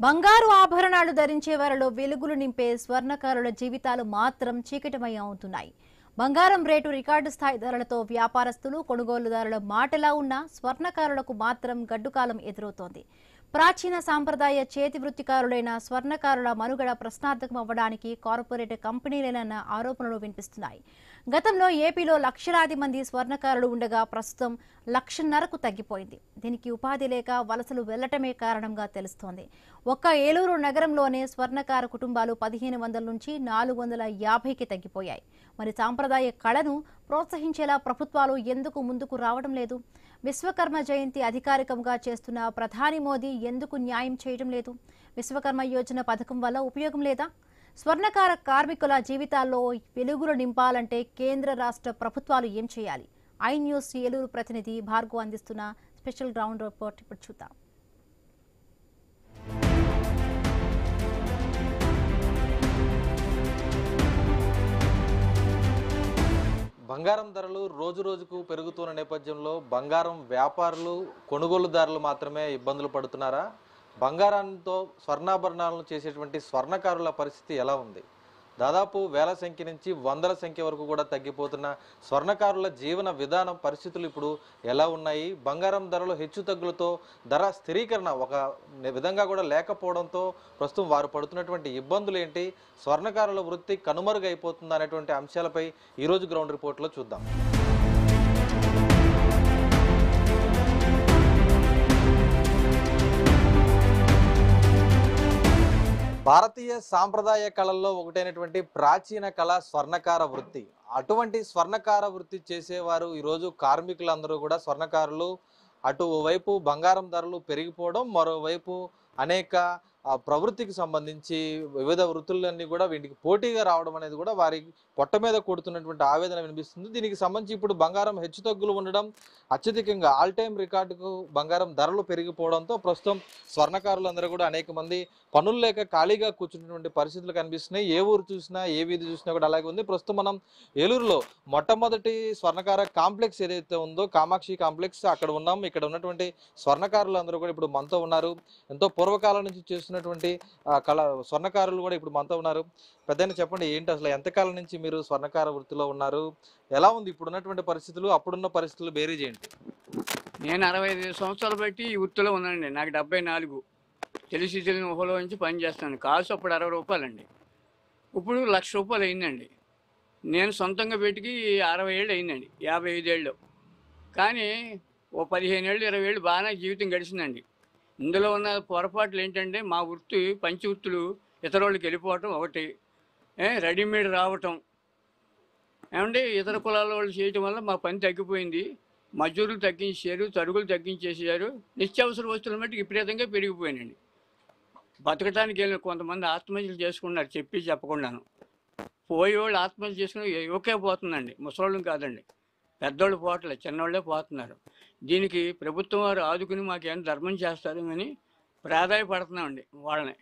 బంగారు ఆభరణాలు ధరించే వారిలో వెలుగులు నింపే స్వర్ణకారుల జీవితాలు మాత్రం చీకటిమయం అవుతున్నాయి. బంగారం రేటు రికార్డు స్థాయి ధరలతో వ్యాపారస్తులు, కొనుగోలుదారుల మాటలా ఉన్న స్వర్ణకారులకు మాత్రం గడ్డుకాలం ఎదురవుతోంది. ప్రాచీన సాంప్రదాయ చేతి వృత్తికారులైన స్వర్ణకారుల మనుగడ ప్రశ్నార్థకం అవ్వడానికి కార్పొరేట్ కంపెనీలేనన్న ఆరోపణలు వినిపిస్తున్నాయి. గతంలో ఏపీలో లక్షలాది మంది స్వర్ణకారులు ఉండగా ప్రస్తుతం 1,500,000కు తగ్గిపోయింది. దీనికి ఉపాధి లేక వలసలు వెళ్లటమే కారణంగా తెలుస్తోంది. ఒక్క ఏలూరు నగరంలోనే స్వర్ణకార కుటుంబాలు 1,500 నుంచి 450కి తగ్గిపోయాయి. మరి సాంప్రదాయ కళను ప్రోత్సహించేలా ప్రభుత్వాలు ఎందుకు ముందుకు రావడం లేదు? విశ్వకర్మ జయంతి అధికారికంగా చేస్తున్న ప్రధాని మోదీ ఎందుకు న్యాయం చేయడం లేదు? విశ్వకర్మ యోజన పథకం వల్ల ఉపయోగం లేదా? స్వర్ణకార కార్మికుల జీవితాల్లో వెలుగులు నింపాలంటే కేంద్ర రాష్ట్ర ప్రభుత్వాలు ఏం చేయాలి? ఐ న్యూస్ ఏలూరు ప్రతినిధి భార్గవ్ అందిస్తున్న స్పెషల్ గ్రౌండ్ రిపోర్ట్ ఇప్పుడు చూద్దాం. బంగారం ధరలు రోజు రోజుకు పెరుగుతున్న నేపథ్యంలో బంగారం వ్యాపారులు, కొనుగోలుదారులు మాత్రమే ఇబ్బందులు పడుతున్నారా? బంగారంతో స్వర్ణాభరణాలను చేసేటువంటి స్వర్ణకారుల పరిస్థితి ఎలా ఉంది? దాదాపు వేల సంఖ్య నుంచి వందల సంఖ్య వరకు కూడా తగ్గిపోతున్న స్వర్ణకారుల జీవన విధానం పరిస్థితులు ఇప్పుడు ఎలా ఉన్నాయి? బంగారం ధరలు హెచ్చుతగ్గులతో ధర స్థిరీకరణ ఒక విధంగా కూడా లేకపోవడంతో ప్రస్తుతం వారు పడుతున్నటువంటి ఇబ్బందులు ఏంటి? స్వర్ణకారుల వృత్తి కనుమరుగైపోతుందా అనేటువంటి అంశాలపై ఈరోజు గ్రౌండ్ రిపోర్ట్లో చూద్దాం. భారతీయ సాంప్రదాయ కళల్లో ఒకటైనటువంటి ప్రాచీన కళ స్వర్ణకార వృత్తి. అటువంటి స్వర్ణకార వృత్తి చేసేవారు ఈరోజు కార్మికులందరూ కూడా స్వర్ణకారులు. అటువైపు బంగారం ధరలు పెరిగిపోవడం, మరోవైపు అనేక ప్రవృత్తికి సంబంధించి వివిధ వృత్తులన్నీ కూడా వీటికి పోటీగా రావడం అనేది కూడా వారి పొట్ట మీద కొడుతున్నటువంటి ఆవేదన వినిపిస్తుంది. దీనికి సంబంధించి ఇప్పుడు బంగారం హెచ్చుతగ్గులు ఉండడం, అత్యధికంగా ఆల్ టైమ్ రికార్డుకు బంగారం ధరలు పెరిగిపోవడంతో ప్రస్తుతం స్వర్ణకారులందరూ కూడా అనేక మంది పనులు లేక ఖాళీగా కూర్చున్నటువంటి పరిస్థితులు కనిపిస్తున్నాయి. ఏ ఊరు చూసినా, ఏ వీధి చూసినా కూడా అలాగే ఉంది. ప్రస్తుతం మనం ఏలూరులో మొట్టమొదటి స్వర్ణకార కాంప్లెక్స్ ఏదైతే ఉందో, కామాక్షి కాంప్లెక్స్, అక్కడ ఉన్నాం. ఇక్కడ ఉన్నటువంటి స్వర్ణకారులు అందరూ కూడా ఇప్పుడు మనతో ఉన్నారు. ఎంతో పూర్వకాలం నుంచి చేస్తున్నటువంటి స్వర్ణకారులు కూడా ఇప్పుడు మనతో ఉన్నారు. పెద్దయినా చెప్పండి, ఏంటి అసలు ఎంతకాలం నుంచి మీరు స్వర్ణకార వృత్తిలో ఉన్నారు? ఎలా ఉంది ఇప్పుడున్నటువంటి పరిస్థితులు, అప్పుడున్న పరిస్థితులు బేరీజ్ ఏంటి? నేను 65 సంవత్సరాలు బట్టి ఈ వృత్తిలో ఉన్నానండి. నాకు 74. తెలియని ఊహలో నుంచి పనిచేస్తాను. కాసు అప్పుడు 60 రూపాయలండి, ఇప్పుడు 1,00,000 రూపాయలు అయిందండి. నేను సొంతంగా పెట్టుకి 60 ఏళ్ళు అయిందండి, 55 ఏళ్ళు. కానీ ఓ 15 ఏళ్ళు 20 ఏళ్ళు బాగానే జీవితం గడిచిందండి. ఇందులో ఉన్న పొరపాట్లు ఏంటంటే, మా వృత్తి పంచి వృత్తులు ఇతరులకి వెళ్ళిపోవటం ఒకటి, రెడీమేడ్ రావటం, ఏమంటే ఇతర కులాల వాళ్ళు చేయటం వల్ల మా పని తగ్గిపోయింది. మజూరులు తగ్గించారు, తరుగులు తగ్గించేసారు. నిత్యావసర వస్తువుల మట్టుకు విపరీతంగా పెరిగిపోయినండి. బతకటానికి వెళ్ళిన కొంతమంది ఆత్మహత్యలు చేసుకున్నారు, చెప్పి చెప్పకుండాను. పోయేవాళ్ళు ఆత్మహత్య చేసుకుని యువకే పోతుందండి, ముసలోళ్ళం కాదండి. పెద్దోళ్ళు పోవట్లేదు, చిన్నోళ్ళే పోతున్నారు. దీనికి ప్రభుత్వం వారు ఆదుకుని మాకేమైనా ధర్మం చేస్తారు అని ప్రాధాయపడుతున్నామండి వాళ్ళని.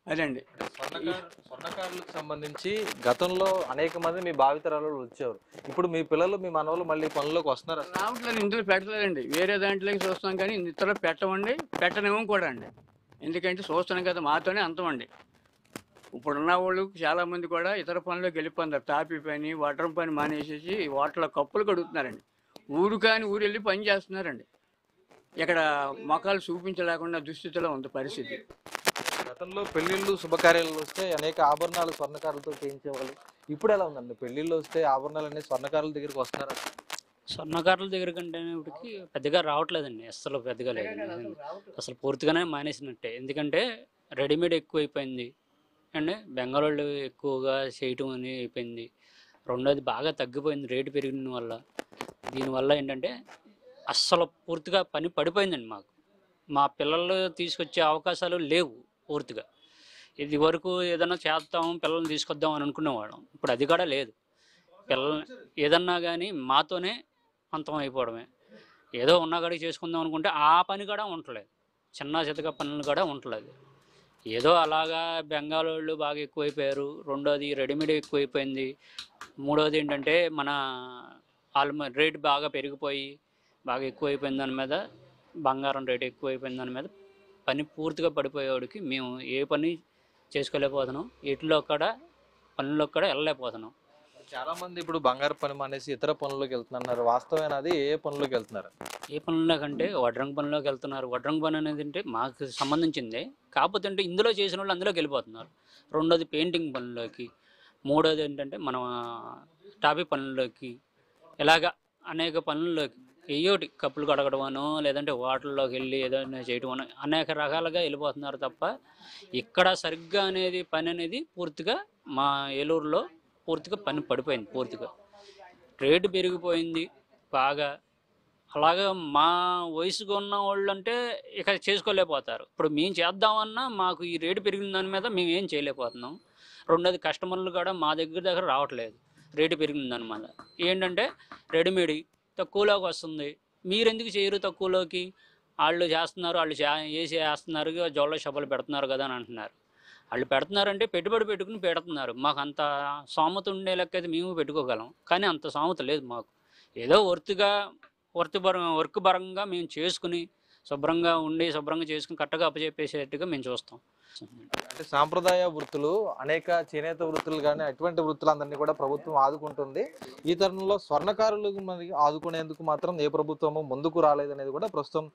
అదండి. స్వర్ణకారులకు సంబంధించి గతంలో అనేక మంది మీ భావితరాలు వచ్చేవారు. ఇప్పుడు మీ పిల్లలు, మీ మనవలు మళ్ళీ పనుల్లోకి వస్తున్నారు? రావట్లేదు, ఇందులో పెట్టలేదండి. వేరే దాంట్లోకి చూస్తాం కానీ ఇందులో పెట్టమండి, పెట్టనేమో కూడా అండి. ఎందుకంటే చూస్తున్నాం కదా, మాతోనే అంతమండి. ఇప్పుడున్న వాళ్ళు చాలామంది కూడా ఇతర పనులకు వెళ్ళిపోతున్నారు. తాపీ పని, వడ్రం పని మానేసేసి వాటిలో కప్పులు కడుగుతున్నారండి. ఊరు కాని ఊరు వెళ్ళి పని చేస్తున్నారండి. ఇక్కడ మొఖాలు చూపించలేకుండా దుస్థితిలో ఉంది పరిస్థితి. గతంలో పెళ్లిళ్ళు, శుభకార్యాలు వస్తే అనేక ఆభరణాలు స్వర్ణకారులతో చేయించేవాళ్ళు. ఇప్పుడు ఎలా ఉందండి? పెళ్లిళ్ళు వస్తే ఆభరణాలు అన్ని స్వర్ణకారుల దగ్గరికి వస్తున్నారా? స్వర్ణకారుల దగ్గర కంటే ఇప్పటికి పెద్దగా రావట్లేదండి, అసలు పెద్దగా లేదు. అసలు పూర్తిగానే మానేసినట్టే. ఎందుకంటే రెడీమేడ్ ఎక్కువైపోయింది అండి, బెంగాలోళ్ళు ఎక్కువగా చేయటం అని అయిపోయింది. రెండోది బాగా తగ్గిపోయింది రేటు పెరిగిన వల్ల. దీనివల్ల ఏంటంటే అస్సలు పూర్తిగా పని పడిపోయిందండి మాకు. మా పిల్లలు తీసుకొచ్చే అవకాశాలు లేవు పూర్తిగా. ఇది వరకు ఏదన్నా చేద్దాం, పిల్లల్ని తీసుకొద్దాం అని అనుకునేవాళ్ళం. ఇప్పుడు అది కూడా లేదు. పిల్లల్ని ఏదన్నా కానీ మాతోనే అంతం అయిపోవడమే. ఏదో ఉన్నా కాడికి చేసుకుందాం అనుకుంటే ఆ పని కూడా ఉండలేదు, చిన్న చితక పనులు కూడా ఉండలేదు. ఏదో అలాగా బెంగాలోళ్ళు బాగా ఎక్కువైపోయారు. రెండోది రెడీమేడ్ ఎక్కువైపోయింది. మూడోది ఏంటంటే మన రేటు బాగా పెరిగిపోయి బాగా ఎక్కువైపోయిన దాని మీద, బంగారం రేటు ఎక్కువైపోయిన దాని మీద పని పూర్తిగా పడిపోయేవాడికి మేము ఏ పని చేసుకోలేకపోతున్నాం, ఎట్లో కూడా పనుల్లో కూడా వెళ్ళలేకపోతున్నాం. చాలా మంది ఇప్పుడు బంగారు పని మానేసి ఇతర పనుల్లోకి వెళ్తున్నారు. వాస్తవేనా అది? ఏ పనుల్లోకి వెళ్తున్నారు? ఏ పనుల్లో కంటే వడ్రంగి పనిలోకి వెళ్తున్నారు. వడ్రంగి పని అనేది అంటే మాకు సంబంధించిందే, కాకపోతే అంటే ఇందులో చేసిన వాళ్ళు అందులోకి వెళ్ళిపోతున్నారు. రెండోది పెయింటింగ్ పనుల్లోకి, మూడోది ఏంటంటే మన టాపీ పనుల్లోకి, ఇలాగా అనేక పనుల్లోకి ఏయోటి కప్పులు కడగడమనో లేదంటే వాటర్లోకి వెళ్ళి ఏదైనా చేయడం అనో అనేక రకాలుగా వెళ్ళిపోతున్నారు తప్ప ఇక్కడ సరిగ్గా అనేది పని అనేది పూర్తిగా మా ఏలూరులో పూర్తిగా పని పడిపోయింది. పూర్తిగా రేటు పెరిగిపోయింది బాగా. అలాగా మా వయసుకు ఉన్న వాళ్ళు అంటే ఇక చేసుకోలేకపోతారు. ఇప్పుడు మేము చేద్దామన్నా మాకు ఈ రేటు పెరిగిన దాని మీద మేము ఏం చేయలేకపోతున్నాం. రెండోది కస్టమర్లు కూడా మా దగ్గర రావట్లేదు రేటు పెరిగిన దాని మీద. ఏంటంటే రెడీమేడ్ తక్కువలోకి వస్తుంది, మీరు ఎందుకు చేయరు తక్కువలోకి, వాళ్ళు చేస్తున్నారు, వాళ్ళు వేసి వేస్తున్నారు, జోళ్ళ షాపులు పెడుతున్నారు కదా అని అంటున్నారు. వాళ్ళు పెడుతున్నారంటే పెట్టుబడి పెట్టుకుని పెడుతున్నారు. మాకు అంత సామెత ఉండే లెక్క అయితే మేము పెట్టుకోగలం, కానీ అంత సామెత లేదు మాకు. ఏదో వర్క్ పరంగా మేము చేసుకుని శుభ్రంగా ఉండి శుభ్రంగా చేసుకుని కరెక్ట్గా అప్పచెప్పేసేట్టుగా మేము చూస్తాం. అంటే సాంప్రదాయ వృత్తులు, అనేక చేనేత వృత్తులు కానీ అటువంటి వృత్తులందరినీ కూడా ప్రభుత్వం ఆదుకుంటుంది. ఈ తరుణంలో స్వర్ణకారులు మరి ఆదుకునేందుకు మాత్రం ఏ ప్రభుత్వము ముందుకు రాలేదనేది కూడా ప్రస్తుతం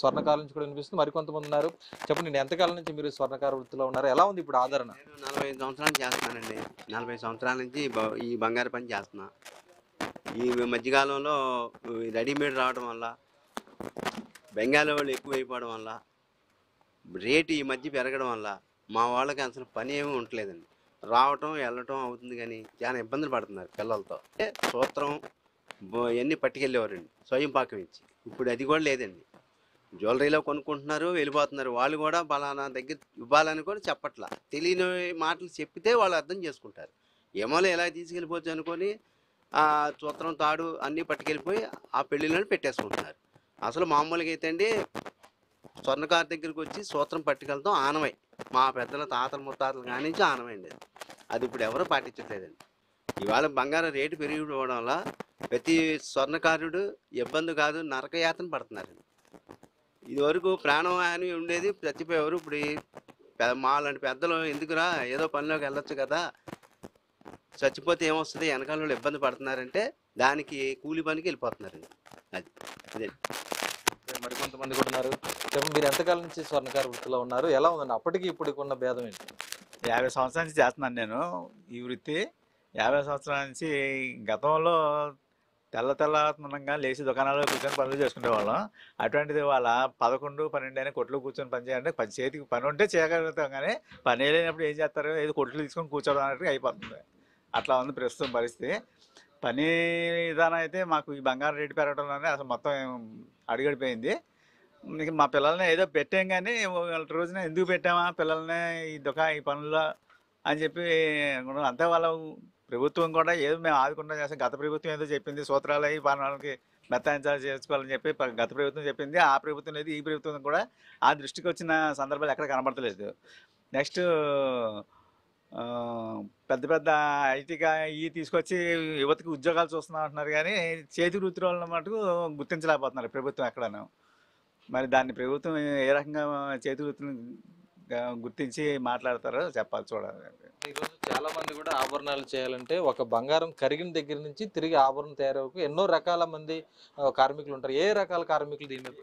స్వర్ణకారుల నుంచి కూడా వినిపిస్తుంది. మరికొంతమంది ఉన్నారు. చెప్పండి, నేను ఎంతకాలం నుంచి మీరు స్వర్ణకార వృత్తిలో ఉన్నారు? ఎలా ఉంది ఇప్పుడు ఆదరణ? 45 సంవత్సరాలు చేస్తానండి. 40 సంవత్సరాల నుంచి ఈ బంగారు పని చేస్తున్నా. ఈ మధ్యకాలంలో రెడీమేడ్ రావడం వల్ల, బెంగాలీ వాళ్ళు ఎక్కువైపోవడం వల్ల, రేటు ఈ మధ్య పెరగడం వల్ల మా వాళ్ళకి అసలు పని ఏమీ ఉండలేదండి. రావటం వెళ్ళటం అవుతుంది కానీ చాలా ఇబ్బందులు పడుతున్నారు పిల్లలతో. సూత్రం ఇవన్నీ పట్టుకెళ్ళేవారండి స్వయం పాకం ఇచ్చి. ఇప్పుడు అది కూడా లేదండి. జ్యువెలరీలో కొనుక్కుంటున్నారు, వెళ్ళిపోతున్నారు. వాళ్ళు కూడా పలానా దగ్గర ఇవ్వాలని కూడా చెప్పట్లా. తెలియని మాటలు చెప్పితే వాళ్ళు అర్థం చేసుకుంటారు. ఏమోలే ఎలా తీసుకెళ్ళిపోవచ్చు అనుకొని ఆ సూత్రం తాడు అన్నీ పట్టుకెళ్ళిపోయి ఆ పెళ్ళిళ్ళని పెట్టేసుకుంటున్నారు. అసలు మామూలుగా అయితే అండి స్వర్ణకారు దగ్గరికి వచ్చి సూత్రం పట్టుకెళ్తాం ఆనవై. మా పెద్దల తాతల ముత్తాతలు కానించి ఆనవైంది. అది ఇప్పుడు ఎవరూ పాటించట్లేదండి. ఇవాళ బంగారం రేటు పెరిగిపోవడం వల్ల ప్రతి స్వర్ణకారుడు ఇబ్బంది కాదు, నరకయాతన పడుతున్నారండి. ఇదివరకు ప్రాణం హాని ఉండేది, చచ్చిపోయేవారు. ఇప్పుడు మా లాంటి పెద్దలు ఎందుకురా ఏదో పనిలోకి వెళ్ళొచ్చు కదా, చచ్చిపోతే ఏమొస్తుంది, వెనకాల వాళ్ళు ఇబ్బంది పడుతున్నారంటే దానికి కూలి పనికి వెళ్ళిపోతున్నారండి. అదే మరికొంతమంది కూడా ఉన్నారు. చెప్పండి, మీరు ఎంతకాలం నుంచి స్వర్ణకార వృత్తిలో ఉన్నారు? ఎలా ఉందండి అప్పటికి ఇప్పటికి ఉన్న భేదం ఏంటి? 50 సంవత్సరాల నుంచి చేస్తున్నాను నేను ఈ వృత్తి. 50 సంవత్సరాల నుంచి గతంలో తెల్లతెల్లగా లేచి దుకాణాల్లో కూర్చొని పనులు చేసుకునేవాళ్ళం. అటువంటిది వాళ్ళ 11, 12 అయినా కొట్లు కూర్చొని పని చేయాలంటే చేతికి పని ఉంటే చేయగలుగుతాం, కానీ పని లేనప్పుడు ఏం చేస్తారు, ఏదో కొట్లు తీసుకొని కూర్చోవడం అన్నట్టుగా అయిపోతుంది. అట్లా ఉంది ప్రస్తుతం పరిస్థితి. పని విధానం అయితే మాకు ఈ బంగారం రేటు పెరగడంలోనే అసలు మొత్తం అడుగడిపోయింది. మా పిల్లల్ని ఏదో పెట్టాం కానీ వాళ్ళ రోజున ఎందుకు పెట్టామా పిల్లల్ని ఈ పనుల్లో అని చెప్పి అంతే. వాళ్ళ ప్రభుత్వం కూడా ఏదో మేము ఆదుకుంటా చేస్తాం. గత ప్రభుత్వం ఏదో చెప్పింది, సూత్రాలు అవి పనులకి మెత్తాయించాలి చేసుకోవాలని చెప్పి గత ప్రభుత్వం చెప్పింది. ఆ ప్రభుత్వం లేదు, ఈ ప్రభుత్వం కూడా ఆ దృష్టికి వచ్చిన సందర్భాలు ఎక్కడ కనబడతలేదు. నెక్స్ట్ పెద్ద పెద్ద ఐటీగా ఇవి తీసుకొచ్చి యువతకి ఉద్యోగాలు చూస్తున్నాం అంటున్నారు, కానీ చేతి వృత్తి వాళ్ళ మటుకు గుర్తించలేకపోతున్నారు ప్రభుత్వం ఎక్కడను. మరి దాన్ని ప్రభుత్వం ఏ రకంగా చేతి వృత్తిని గుర్తించి మాట్లాడతారో చెప్పాలి, చూడాలి. ఈరోజు చాలా మంది కూడా ఆభరణాలు చేయాలంటే ఒక బంగారం కరిగిన దగ్గర నుంచి తిరిగి ఆభరణం తయారవకు ఎన్నో రకాల మంది కార్మికులు ఉంటారు. ఏ రకాల కార్మికులు దీని మీద?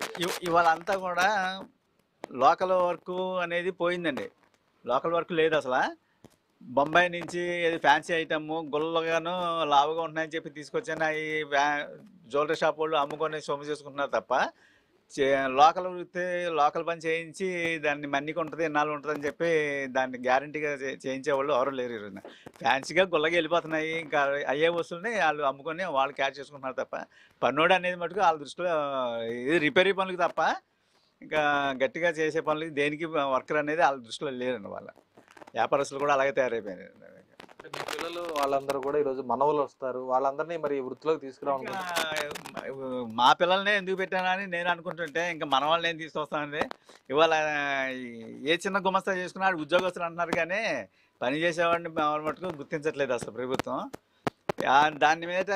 ఇవాళ అంతా కూడా లోకల్ వర్క్ అనేది పోయిందండి. లోకల్ వర్క్ లేదు అసలు. బొంబాయి నుంచి ఏది ఫ్యాన్సీ ఐటమ్ గుల్లగాను లావుగా ఉంటున్నాయని చెప్పి తీసుకొచ్చాను ఈ జ్యువెలరీ షాప్ వాళ్ళు అమ్ముకొని సొమ్ము చేసుకుంటున్నారు తప్ప లోకల్ వృత్తి లోకల్ పని చేయించి దాన్ని మన్నిక ఉంటుంది, ఎన్నాళ్ళు ఉంటుంది అని చెప్పి దాన్ని గ్యారంటీగా చేయించేవాళ్ళు ఎవరు లేరు. ఫ్యాన్సీగా గుల్లగా వెళ్ళిపోతున్నాయి. ఇంకా అయ్యే వస్తువులని వాళ్ళు అమ్ముకొని వాళ్ళు క్యాచ్ చేసుకుంటున్నారు తప్ప పన్నుడు అనేది మటుకు వాళ్ళ దృష్టిలో ఇది రిపేరీ పనులకి తప్ప ఇంకా గట్టిగా చేసే పనులకి దేనికి వర్కర్ అనేది వాళ్ళ దృష్టిలో లేరండి. వాళ్ళ వ్యాపారస్తులు కూడా అలాగే తయారైపోయినాయి. మీ పిల్లలు వాళ్ళందరూ కూడా ఈరోజు మనవలు వస్తారు, వాళ్ళందరినీ మరి వృత్తిలోకి తీసుకురావాలి. మా పిల్లల్ని ఎందుకు పెట్టానని నేను అనుకుంటుంటే ఇంకా మన వాళ్ళని ఏం తీసుకొస్తానండి. ఇవాళ ఏ చిన్న గుమస్తా చేసుకున్నాడు ఉద్యోగస్తులు అంటున్నారు, కానీ పని చేసేవాడిని మటుకు గుర్తించట్లేదు అసలు ప్రభుత్వం. దాని మీద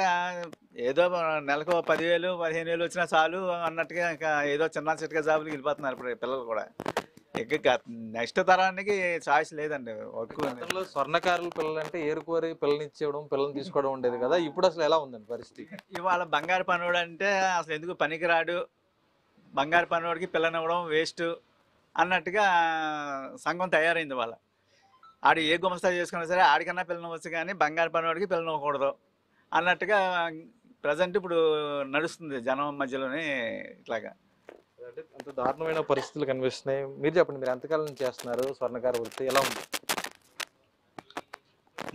ఏదో నెలకు 10,000, 15,000 వచ్చినా చాలు అన్నట్టుగా ఇంకా ఏదో చిన్న చిట్కా జాబులు వెళ్ళిపోతున్నారు ఇప్పుడు పిల్లలు కూడా. ఇక నెక్స్ట్ తరానికి చాయిస్ లేదండి వర్క్ గతంలో స్వర్ణకారుల పిల్లలు అంటే ఏరుకోరి పిల్లనిచ్చేయడం పిల్లల్ని తీసుకోవడం ఉండేది కదా, ఇప్పుడు అసలు ఎలా ఉందండి పరిస్థితి? ఇవాళ బంగారు పనోడు అంటే అసలు ఎందుకు పనికిరాడు, బంగారు పనోడికి పిల్లనివ్వడం వేస్ట్ అన్నట్టుగా సంఘం తయారైంది వాళ్ళ. ఆడు ఏ గుమస్తా చేసుకున్నా సరే ఆడికన్నా పిల్లనివ్వచ్చు కానీ బంగారు పనోడికి పిల్లనివ్వకూడదు అన్నట్టుగా ప్రజెంట్ ఇప్పుడు నడుస్తుంది జనం మధ్యలోనే ఇట్లాగా. అంటే అంత దారుణమైన పరిస్థితులు కనిపిస్తున్నాయి. మీరు చెప్పండి, మీరు ఎంతకాలం నుంచి చేస్తున్నారు స్వర్ణకార వృత్తి, ఎలా ఉంది?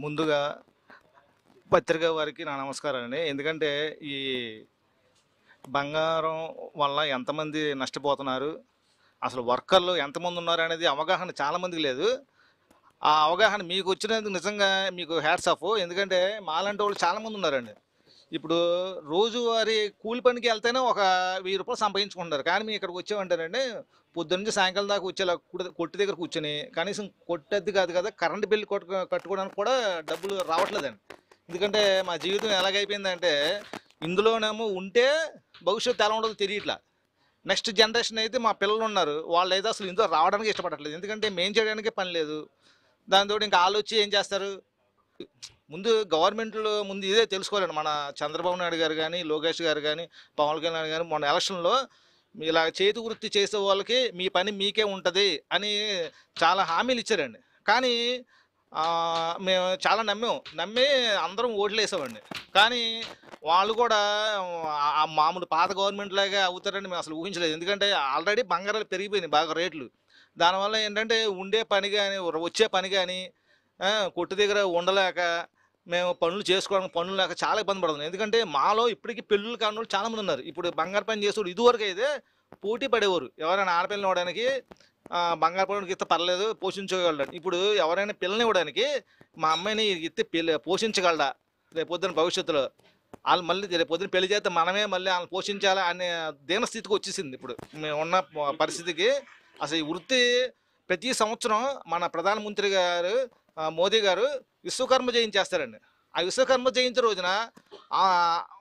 ముందుగా పత్రిక వారికి నా నమస్కారం అండి. ఎందుకంటే ఈ బంగారం వల్ల ఎంతమంది నష్టపోతున్నారు, అసలు వర్కర్లు ఎంతమంది ఉన్నారు అనేది అవగాహన చాలామందికి లేదు. ఆ అవగాహన మీకు వచ్చినందుకు నిజంగా మీకు హ్యాట్స్ ఆఫ్. ఎందుకంటే మాలాంటి వాళ్ళు చాలామంది ఉన్నారండి. ఇప్పుడు రోజువారీ కూలి పనికి వెళ్తేనే ఒక 1000 రూపాయలు సంపాదించుకుంటారు. కానీ మేము ఇక్కడికి వచ్చామంటారండి పొద్దున్న నుంచి సాయంకాలం దాకా వచ్చేలా కొట్టు దగ్గర కూర్చొని కనీసం కొట్టద్ది కాదు కదా, కరెంటు బిల్లు కట్టుకోవడానికి కూడా డబ్బులు రావట్లేదండి. ఎందుకంటే మా జీవితం ఎలాగైపోయిందంటే ఇందులోనేమో ఉంటే భవిష్యత్తు ఎలా ఉండదో తెలియట్లా. నెక్స్ట్ జనరేషన్ అయితే మా పిల్లలు ఉన్నారు, వాళ్ళు అయితే అసలు ఇందులో రావడానికి ఇష్టపడట్లేదు. ఎందుకంటే మేము చేయడానికి పని లేదు. దాంతో ఇంకా ఆలోచి ఏం చేస్తారు, ముందు గవర్నమెంట్లో ముందు ఇదే తెలుసుకోవాలండి. మన చంద్రబాబు నాయుడు గారు కానీ, లోకేష్ గారు కానీ, పవన్ కళ్యాణ్ గారు మొన్న ఎలక్షన్లో ఇలా చేతి వృత్తి చేసే వాళ్ళకి మీ పని మీకే ఉంటుంది అని చాలా హామీలు ఇచ్చారండి. కానీ మేము చాలా నమ్మి అందరం ఓట్లు వేసామండి. కానీ వాళ్ళు కూడా మామూలు పాత గవర్నమెంట్ లాగా అవుతారని మేము అసలు ఊహించలేదు. ఎందుకంటే ఆల్రెడీ బంగారాలు పెరిగిపోయినాయి బాగా రేట్లు. దానివల్ల ఏంటంటే ఉండే పని కానీ వచ్చే పని కానీ కొట్టు దగ్గర ఉండలేక మేము పనులు చేసుకోవడానికి పనులు లేక చాలా ఇబ్బంది పడుతున్నాం. ఎందుకంటే మాలో ఇప్పటికీ పెళ్ళిళ్ళు కాని వాళ్ళు చాలామంది ఉన్నారు. ఇప్పుడు బంగారు పని చేసేవాడు ఇదివరకు అయితే పోటీ పడేవారు, ఎవరైనా ఆడపిల్లని ఇవ్వడానికి బంగారు పనులకి ఇస్తే పర్లేదు పోషించగలడు. ఇప్పుడు ఎవరైనా పిల్లని ఇవ్వడానికి మా అమ్మాయిని ఇస్తే పోషించగలడా రేపొద్దున భవిష్యత్తులో, వాళ్ళు మళ్ళీ రేపొద్దున పెళ్లి చేస్తే మనమే మళ్ళీ వాళ్ళని పోషించాలా అనే దీన స్థితికి వచ్చేసింది ఇప్పుడు మేము ఉన్న పరిస్థితికి. అసలు ఈ వృత్తి ప్రతి సంవత్సరం మన ప్రధానమంత్రి గారు మోదీ గారు విశ్వకర్మ జయంతి చేస్తారండి. ఆ విశ్వకర్మ జయంతి రోజున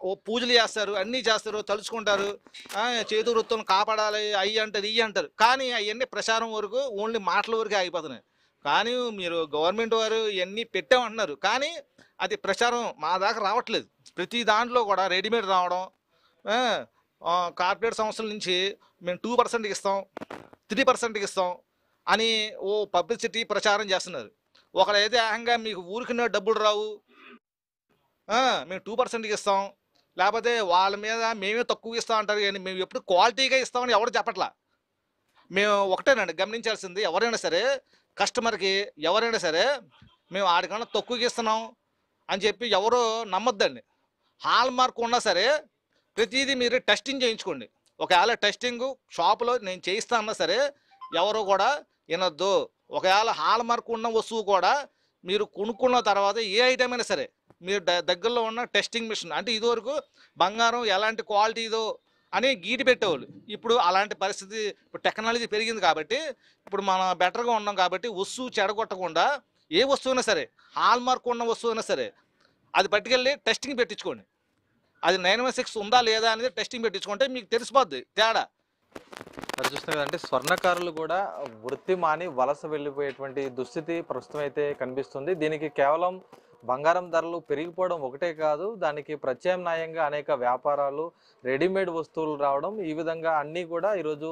ఓ పూజలు చేస్తారు, అన్నీ చేస్తారు, తలుచుకుంటారు, చేతి వృత్తులను కాపాడాలి అయ్యి అంటారు ఇవి అంటారు. కానీ అవన్నీ ప్రచారం వరకు ఓన్లీ మాటల వరకే ఆగిపోతున్నాయి. కానీ మీరు గవర్నమెంట్ వారు ఇవన్నీ పెట్టామంటున్నారు, కానీ అది ప్రచారం మా దాకా రావట్లేదు. ప్రతి దాంట్లో కూడా రెడీమేడ్ రావడం, కార్పొరేట్ సంస్థల నుంచి మేము 2% ఇస్తాం 3% ఇస్తాం అని ఓ పబ్లిసిటీ ప్రచారం చేస్తున్నారు. ఒకడైతే ఏకంగా మీకు ఊరికిన డబ్బులు రావు, మేము 2% ఇస్తాం, లేకపోతే వాళ్ళ మీద మేమే తక్కువ ఇస్తాం అంటారు. కానీ మేము ఎప్పుడు క్వాలిటీగా ఇస్తామని ఎవరు చెప్పట్లా. మేము ఒకటేనండి గమనించాల్సింది, ఎవరైనా సరే కస్టమర్కి ఎవరైనా సరే మేము ఆడికన్నా తక్కువకి ఇస్తున్నాం అని చెప్పి ఎవరో నమ్మొద్దండి. హాల్ మార్క్ ఉన్నా సరే ప్రతిదీ మీరు టెస్టింగ్ చేయించుకోండి. ఒకవేళ టెస్టింగ్ షాపులో నేను చేయిస్తా అన్నా సరే ఎవరో కూడా వినొద్దు. ఒకవేళ హాల్ మార్క్ ఉన్న వస్తువు కూడా మీరు కొనుక్కున్న తర్వాత ఏ ఐటమ్ అయినా సరే మీరు దగ్గరలో ఉన్న టెస్టింగ్ మిషన్, అంటే ఇదివరకు బంగారం ఎలాంటి క్వాలిటీదో అని గీటి పెట్టేవాళ్ళు. ఇప్పుడు అలాంటి పరిస్థితి, ఇప్పుడు టెక్నాలజీ పెరిగింది కాబట్టి ఇప్పుడు మనం బెటర్గా ఉన్నాం కాబట్టి వస్తువు చెడగొట్టకుండా ఏ వస్తువు సరే హాల్ మార్క్ ఉన్న వస్తువు సరే అది పట్టుకెళ్ళి టెస్టింగ్ పెట్టించుకోండి. అది 916 ఉందా లేదా అనేది టెస్టింగ్ పెట్టించుకుంటే మీకు తెలిసిపోద్ది తేడా. అది చూస్తున్నారు అంటే స్వర్ణకారులు కూడా వృత్తి మాని వలస వెళ్ళిపోయేటువంటి దుస్థితి ప్రస్తుతం అయితే కనిపిస్తుంది. దీనికి కేవలం బంగారం ధరలు పెరిగిపోవడం ఒకటే కాదు, దానికి ప్రత్యామ్నాయంగా అనేక వ్యాపారాలు, రెడీమేడ్ వస్తువులు రావడం, ఈ విధంగా అన్నీ కూడా ఈరోజు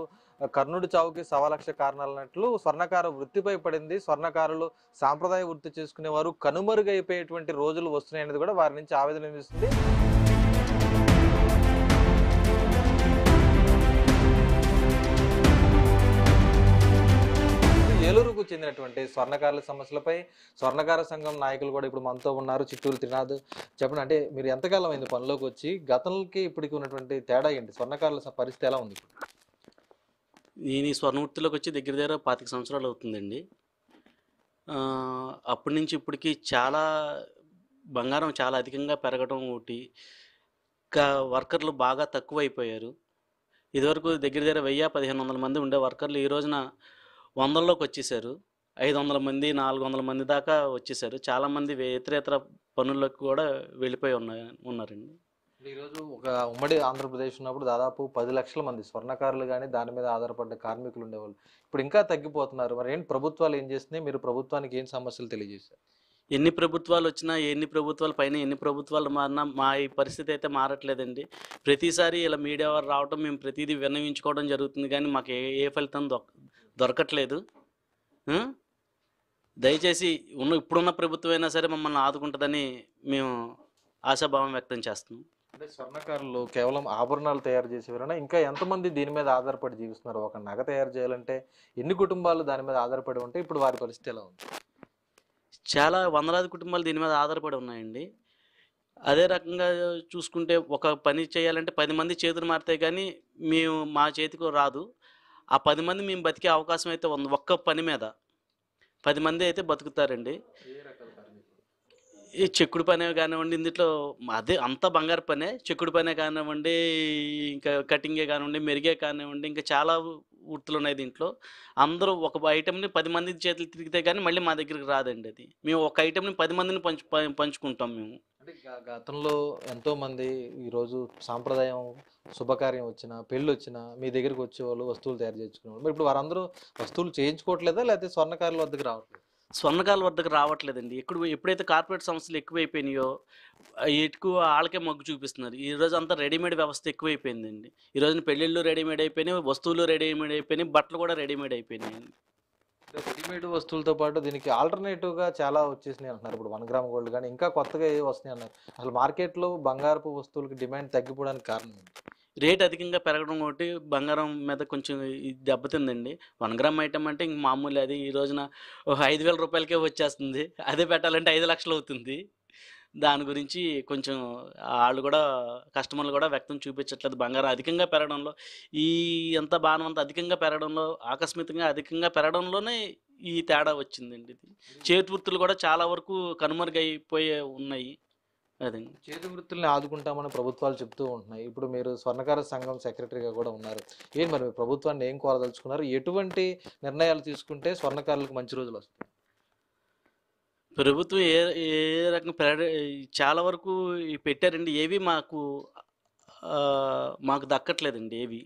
కర్ణుడి చావుకి 1,00,000 కారణాలు అన్నట్లు స్వర్ణకార వృత్తిపై పడింది. స్వర్ణకారులు సాంప్రదాయ వృత్తి చేసుకునే వారు కనుమరుగైపోయేటువంటి రోజులు వస్తున్నాయి అనేది కూడా వారి నుంచి ఆవేదన వినిపిస్తుంది. ఏలూరుకు చెందినటువంటి స్వర్ణకారుల సమస్యలపై స్వర్ణకార సంఘం నాయకులు కూడా ఇప్పుడు మనతో ఉన్నారు. చిత్తూరు త్రినాథ్, చెప్పండి, అంటే మీరు ఎంతకాలం అయింది పనిలోకి వచ్చి, గతంకి ఇప్పటికి ఉన్నటువంటి తేడా ఏంటి, స్వర్ణకారుల పరిస్థితి ఎలా ఉంది? నేను ఈ స్వర్ణ వృత్తిలోకి వచ్చి దగ్గర 25 సంవత్సరాలు అవుతుందండి. అప్పటి నుంచి ఇప్పటికి చాలా బంగారం చాలా అధికంగా పెరగడం ఒకటి, ఇంకా వర్కర్లు బాగా తక్కువ అయిపోయారు. ఇదివరకు దగ్గర 1000-1500 మంది ఉండే వర్కర్లు ఈ రోజున 100లోకి వచ్చేసారు. 500 మంది 400 మంది దాకా వచ్చేసారు. చాలామంది ఇతరేతర పనుల్లోకి కూడా వెళ్ళిపోయి ఉన్నారండి. ఈరోజు ఒక ఉమ్మడి ఆంధ్రప్రదేశ్ ఉన్నప్పుడు దాదాపు 10 లక్షల మంది స్వర్ణకారులు కానీ దాని మీద ఆధారపడ్డ కార్మికులు ఉండేవాళ్ళు. ఇప్పుడు ఇంకా తగ్గిపోతున్నారు. మరి ఏంటి ప్రభుత్వాలు ఏం చేస్తున్నాయి? మీరు ప్రభుత్వానికి ఏం సమస్యలు తెలియజేశారు? ఎన్ని ప్రభుత్వాలు వచ్చినా, ఎన్ని ప్రభుత్వాల పైన ఎన్ని ప్రభుత్వాలు మారినా మా ఈ పరిస్థితి అయితే మారట్లేదండి. ప్రతిసారి ఇలా మీడియా వారు రావటం, మేము ప్రతిదీ విన్నవించుకోవడం జరుగుతుంది, కానీ మాకు ఏ ఫలితం దొరకట్లేదు. దయచేసి ఇప్పుడున్న ప్రభుత్వం అయినా సరే మమ్మల్ని ఆదుకుంటుందని మేము ఆశాభావం వ్యక్తం చేస్తున్నాం. అంటే స్వర్ణకారులు కేవలం ఆభరణాలు తయారు చేసేవారైనా ఇంకా ఎంతమంది దీని మీద ఆధారపడి జీవిస్తున్నారు? ఒక నగ తయారు చేయాలంటే ఎన్ని కుటుంబాలు దాని మీద ఆధారపడి ఉంటే ఇప్పుడు వారి పరిస్థితి ఎలా ఉంది? చాలా వందలాది కుటుంబాలు దీని మీద ఆధారపడి ఉన్నాయండి. అదే రకంగా చూసుకుంటే ఒక పని చేయాలంటే 10 మంది చేతులు మారుతాయి, కానీ మా చేతికి రాదు. ఆ 10 మంది మేము బతికే అవకాశం అయితే ఉంది. ఒక్క పని మీద 10 మంది అయితే బతుకుతారండి. ఈ చెక్కుడు పనే కానివ్వండి, ఇందులో అదే అంతా బంగారు పనే. చెక్కుడు పనే కానివ్వండి, ఇంకా కటింగే కానివ్వండి, మెరిగే కానివ్వండి, ఇంకా చాలా వృత్తులు ఉన్నాయి దీంట్లో. అందరూ ఒక ఐటెంని 10 మంది చేతులు తిరిగితే కానీ మళ్ళీ మా దగ్గరికి రాదండి అది. మేము ఒక ఐటెంని 10 మందిని పంచుకుంటాం మేము. అంటే గతంలో ఎంతో మంది ఈరోజు సాంప్రదాయం శుభకార్యం వచ్చినా, పెళ్ళి వచ్చినా మీ దగ్గరికి వచ్చేవాళ్ళు, వస్తువులు తయారు చేసుకునేవాళ్ళు. మరి ఇప్పుడు వారందరూ వస్తువులు చేయించుకోవట్లేదా, లేకపోతే స్వర్ణకారుల వద్దకు రావట్లేదు? స్వర్ణకారుల వద్దకు రావట్లేదండి. ఎప్పుడైతే కార్పొరేట్ సంస్థలు ఎక్కువైపోయినాయో ఎక్కువ వాళ్ళకే మొగ్గు చూపిస్తున్నారు. ఈరోజు అంతా రెడీమేడ్ వ్యవస్థ ఎక్కువైపోయిందండి. ఈరోజు పెళ్ళిళ్ళు రెడీమేడ్ అయిపోయినాయి, వస్తువులు రెడీమేడ్ అయిపోయినాయి, బట్టలు కూడా రెడీమేడ్ అయిపోయినాయండి. రెడీమేడ్ వస్తువులతో పాటు దీనికి ఆల్టర్నేటివ్గా చాలా వచ్చేసినాయి అంటున్నారు. ఇప్పుడు 1 గ్రామ్ గోల్డ్ కానీ ఇంకా కొత్తగా ఏ వస్తున్నాయి అన్నారు. అసలు మార్కెట్లో బంగారపు వస్తువులకి డిమాండ్ తగ్గిపోవడానికి కారణం ఏంటి? రేట్ అధికంగా పెరగడం ఒకటి బంగారం మీద కొంచెం దెబ్బతిందండి. 1 గ్రామ్ ఐటమ్ అంటే ఇంక మామూలు అది ఈ రోజున 5,000 రూపాయలకే వచ్చేస్తుంది. అదే పెట్టాలంటే 5 లక్షలు అవుతుంది. దాని గురించి కొంచెం వాళ్ళు కూడా కస్టమర్లు కూడా వ్యక్తం చూపించట్లేదు. బంగారం అధికంగా పెరగడంలో అంతా బాణం అంతా అధికంగా పెరగడంలో అధికంగా పెరగడంలోనే ఈ తేడా వచ్చిందండి. ఇది చేతి వృత్తులు కూడా చాలా వరకు కనుమరుగైపోయే ఉన్నాయి. అదండి. చేతి వృత్తుల్ని ఆదుకుంటామని ప్రభుత్వాలు చెప్తూ ఉంటున్నాయి. ఇప్పుడు మీరు స్వర్ణకార సంఘం సెక్రటరీగా కూడా ఉన్నారు. మరి ప్రభుత్వాన్ని ఏం కోరదలుచుకున్నారు? ఎటువంటి నిర్ణయాలు తీసుకుంటే స్వర్ణకారులకు మంచి రోజులు వస్తాయి? ప్రభుత్వం ఏ రకంగా చాలా వరకు పెట్టారండి. ఏవి మాకు దక్కట్లేదండి. ఏవి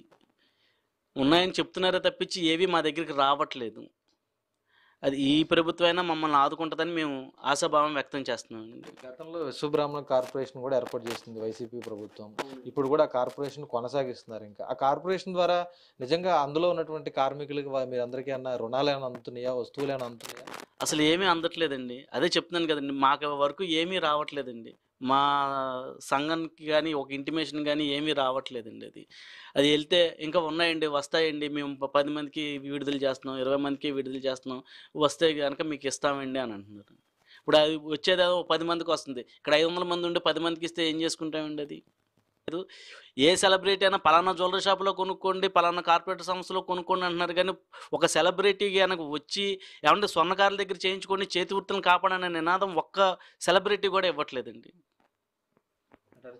ఉన్నాయని చెప్తున్నారే తప్పించి ఏవి మా దగ్గరికి రావట్లేదు. అది ఈ ప్రభుత్వం అయినా మమ్మల్ని ఆదుకుంటుందని మేము ఆశాభావం వ్యక్తం చేస్తున్నామండి. గతంలో విశ్వబ్రాహ్మణ కార్పొరేషన్ కూడా ఏర్పాటు చేసింది వైసీపీ ప్రభుత్వం. ఇప్పుడు కూడా కార్పొరేషన్ కొనసాగిస్తున్నారు. ఇంకా ఆ కార్పొరేషన్ ద్వారా నిజంగా అందులో ఉన్నటువంటి కార్మికులకి మీరందరికీ అన్న రుణాలు ఏమైనా అందుతున్నాయా, వస్తువులు ఏమైనా అందుతున్నాయా? అసలు ఏమీ అందట్లేదండి. అదే చెప్తున్నాను కదండి, మాకు వరకు ఏమీ రావట్లేదండి. మా సంఘానికి కానీ ఒక ఇంటిమేషన్ కానీ ఏమీ రావట్లేదండి. అది వెళ్తే ఇంకా ఉన్నాయండి, వస్తాయండి, మేము 10 మందికి విడుదల చేస్తున్నాం, 20 మందికి విడుదల చేస్తున్నాం, వస్తే కనుక మీకు ఇస్తామండి అని అంటున్నారు. ఇప్పుడు అది వచ్చేదేదో 10 మందికి వస్తుంది. ఇక్కడ 500 మంది ఉండి 10 మందికి ఇస్తే ఏం చేసుకుంటామండి? అది ఏ సెలబ్రిటీ అయినా పలానా జ్యువెలరీ షాప్లో కొనుక్కోండి, పలానా కార్పొరేట్ సంస్థలో కొనుక్కోండి అంటున్నారు, కానీ ఒక సెలబ్రిటీ కనుక వచ్చి ఏమంటే స్వర్ణకారుల దగ్గర చేయించుకొని చేతి వృత్తులను కాపాడనే నినాదం ఒక్క సెలబ్రిటీ కూడా ఇవ్వట్లేదండి.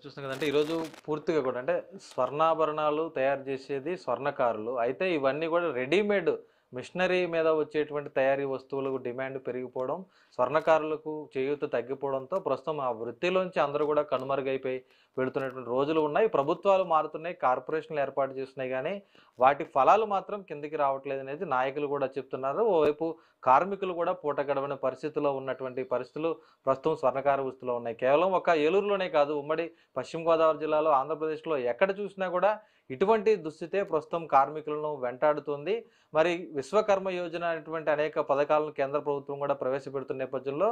చూస్తున్నాం కదంటే ఈరోజు పూర్తిగా కూడా అంటే స్వర్ణాభరణాలు తయారు చేసేది స్వర్ణకారులు అయితే ఇవన్నీ కూడా రెడీమేడ్ మిషనరీ మీద వచ్చేటువంటి తయారీ వస్తువులకు డిమాండ్ పెరిగిపోవడం, స్వర్ణకారులకు చేయూత తగ్గిపోవడంతో ప్రస్తుతం ఆ వృత్తిలోంచి అందరూ కూడా కనుమరుగైపోయి వెళుతున్నటువంటి రోజులు ఉన్నాయి. ప్రభుత్వాలు మారుతున్నాయి, కార్పొరేషన్లు ఏర్పాటు చేస్తున్నాయి, కానీ వాటి ఫలాలు మాత్రం కిందికి రావట్లేదు అనేది నాయకులు కూడా చెప్తున్నారు. ఓవైపు కార్మికులు కూడా పూట గడవని పరిస్థితిలో ఉన్నటువంటి పరిస్థితులు ప్రస్తుతం స్వర్ణకార వృత్తిలో ఉన్నాయి. కేవలం ఒక ఏలూరులోనే కాదు, ఉమ్మడి పశ్చిమ గోదావరి జిల్లాలో, ఆంధ్రప్రదేశ్లో ఎక్కడ చూసినా కూడా ఇటువంటి దుస్థితే ప్రస్తుతం కార్మికులను వెంటాడుతుంది. మరి విశ్వకర్మ యోజన అనేటువంటి అనేక పథకాలను కేంద్ర ప్రభుత్వం కూడా ప్రవేశపెడుతున్న నేపథ్యంలో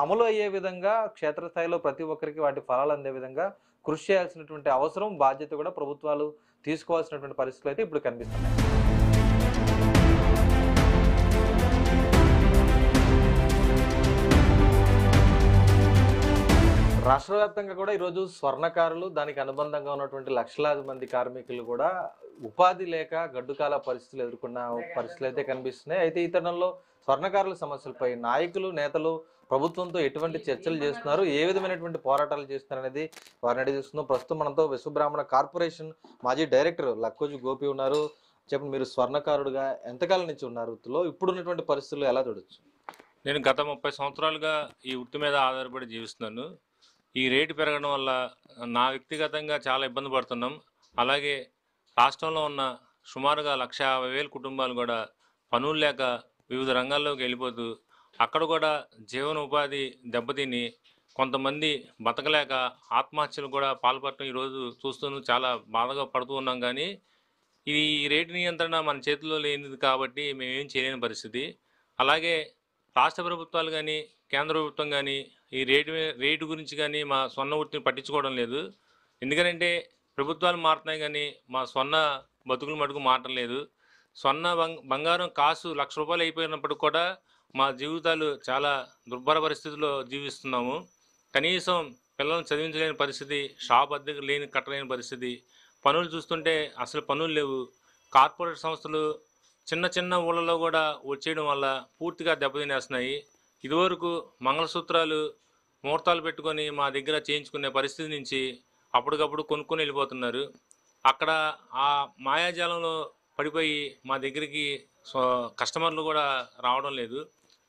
అమలు అయ్యే విధంగా క్షేత్రస్థాయిలో ప్రతి ఒక్కరికి వాటి ఫలాలు అందే విధంగా కృషి చేయాల్సినటువంటి అవసరం, బాధ్యత కూడా ప్రభుత్వాలు తీసుకోవాల్సినటువంటి పరిస్థితులు అయితే ఇప్పుడు కనిపిస్తున్నాయి. రాష్ట్ర వ్యాప్తంగా కూడా ఈరోజు స్వర్ణకారులు, దానికి అనుబంధంగా ఉన్నటువంటి లక్షలాది మంది కార్మికులు కూడా ఉపాధి లేక గడ్డుకాల పరిస్థితులు ఎదుర్కొన్న పరిస్థితులు అయితే కనిపిస్తున్నాయి. అయితే ఈ తరుణంలో స్వర్ణకారుల సమస్యలపై నాయకులు, నేతలు ప్రభుత్వంతో ఎటువంటి చర్చలు చేస్తున్నారు, ఏ విధమైనటువంటి పోరాటాలు చేస్తున్నారు అనేది వారిని అడిగి చూస్తున్నాం. ప్రస్తుతం మనతో విశ్వబ్రాహ్మణ కార్పొరేషన్ మాజీ డైరెక్టర్ లక్కోజు గోపి ఉన్నారు. చెప్పండి, మీరు స్వర్ణకారుడుగా ఎంతకాలం నుంచి ఉన్నారు వృత్తిలో? ఇప్పుడున్నటువంటి పరిస్థితులు ఎలా చూడొచ్చు? నేను గత 30 సంవత్సరాలుగా ఈ వృత్తి మీద ఆధారపడి జీవిస్తున్నాను. ఈ రేటు పెరగడం వల్ల నా వ్యక్తిగతంగా చాలా ఇబ్బంది పడుతున్నాం. అలాగే రాష్ట్రంలో ఉన్న సుమారుగా 1,50,000 కుటుంబాలు కూడా పనులు లేక వివిధ రంగాల్లోకి వెళ్ళిపోతూ అక్కడ కూడా జీవన ఉపాధి దెబ్బతిని కొంతమంది బతకలేక ఆత్మహత్యలు కూడా పాల్పడటం ఈరోజు చూస్తూ చాలా బాధగా పడుతూ ఉన్నాం. కానీ ఈ రేటు నియంత్రణ మన చేతుల్లో లేనిది కాబట్టి మేమేం చేయలేని పరిస్థితి. అలాగే రాష్ట్ర ప్రభుత్వాలు కానీ కేంద్ర ప్రభుత్వం కానీ ఈ రేటు గురించి కానీ మా స్వర్ణ వృత్తిని పట్టించుకోవడం లేదు. ఎందుకంటే ప్రభుత్వాలు మారుతున్నాయి కానీ మా స్వర్ణ బతుకులు మటుకు మారలేదు. స్వర్ణ బంగారం కాసు ₹1,00,000 అయిపోయినప్పుడు కూడా మా జీవితాలు చాలా దుర్భర పరిస్థితుల్లో జీవిస్తున్నాము. కనీసం పిల్లల్ని చదివించలేని పరిస్థితి, షాప్ అద్దెకు కట్టలేని పరిస్థితి, పనులు చూస్తుంటే అసలు పనులు లేవు. కార్పొరేట్ సంస్థలు చిన్న చిన్న ఊళ్ళలో కూడా వచ్చేయడం వల్ల పూర్తిగా దెబ్బతినేస్తున్నాయి. ఇదివరకు మంగళసూత్రాలు ముహూర్తాలు పెట్టుకొని మా దగ్గర చేయించుకునే పరిస్థితి నుంచి అప్పటికప్పుడు కొనుక్కొని వెళ్ళిపోతున్నారు. అక్కడ ఆ మాయాజాలంలో పడిపోయి మా దగ్గరికి కస్టమర్లు కూడా రావడం లేదు.